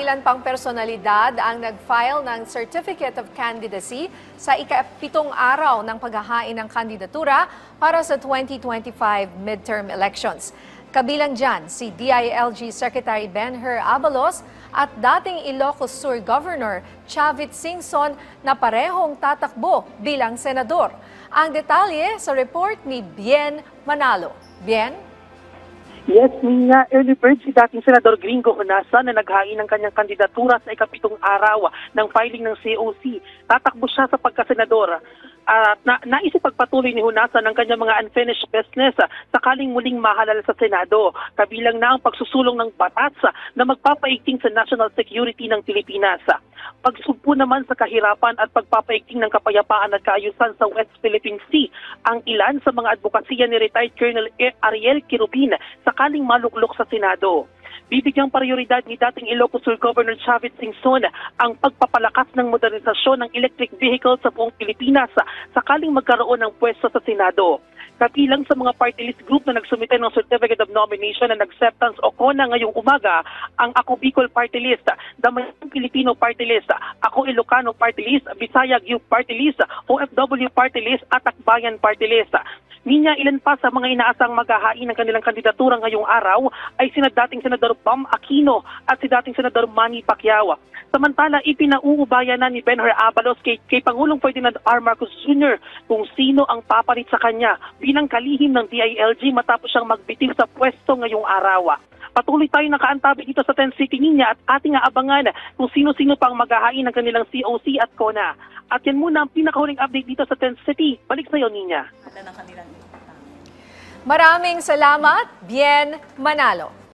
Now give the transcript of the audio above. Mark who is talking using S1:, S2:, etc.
S1: ilan pang personalidad ang nag-file ng Certificate of Candidacy sa ika-7 araw ng paghahain ng kandidatura para sa 2025 midterm elections. Kabilang dyan si DILG Secretary Benher Abalos at dating Ilocos Sur Governor Chavit Singson na parehong tatakbo bilang senador. Ang detalye sa report ni Bien Manalo. Bien?
S2: Yes, Nina, early bird si dating Senador Gringo Honasan na naghain ng kanyang kandidatura sa ika-7 araw ng filing ng COC. Tatakbo siya sa pagkasenador. Naisip pagpatuloy ni Honasan ang kanyang mga unfinished business sakaling muling mahalal sa Senado. Kabilang na ang pagsusulong ng batas na magpapaigting sa national security ng Pilipinas. Pagsugpo naman sa kahirapan at pagpapaigting ng kapayapaan at kaayusan sa West Philippine Sea ang ilan sa mga advokasya ni retired Colonel Ariel Quirubin sakaling maluklok sa Senado. Bibigyang prioridad ni dating Ilocos Sur Governor Chavit Singson ang pagpapalakas ng modernisasyon ng electric vehicles sa buong Pilipinas sakaling magkaroon ng pwesto sa Senado. Kabilang sa mga party list group na nagsumite ng Certificate of Nomination and Acceptance o CONA ngayong umaga, ang Ako Bicol Party List, Damayang Pilipino Party List, Ako Ilocano Party List, Visayag Youth Party List, OFW Party List at Akbayan Party List. Ninya, ilan pa sa mga inaasang maghahain ng kanilang kandidatura ngayong araw ay sina dating Senador Bam Aquino at si dating Senador Manny Pacquiao. Samantala, ipinauubayan na ni Benher Abalos kay Pangulong Ferdinand R. Marcos Jr. kung sino ang papalit sa kanya bilang kalihim ng DILG matapos siyang magbitiw sa pwesto ngayong araw. Patuloy tayo nakaantabi dito sa Tent City Ninya at ating aabangan kung sino-sino pang maghahain ng kanilang COC at CONA. At yan muna ang pinakahuling update dito sa Tent City. Balik sa iyo, Ninya.
S1: Maraming salamat, Bien Manalo.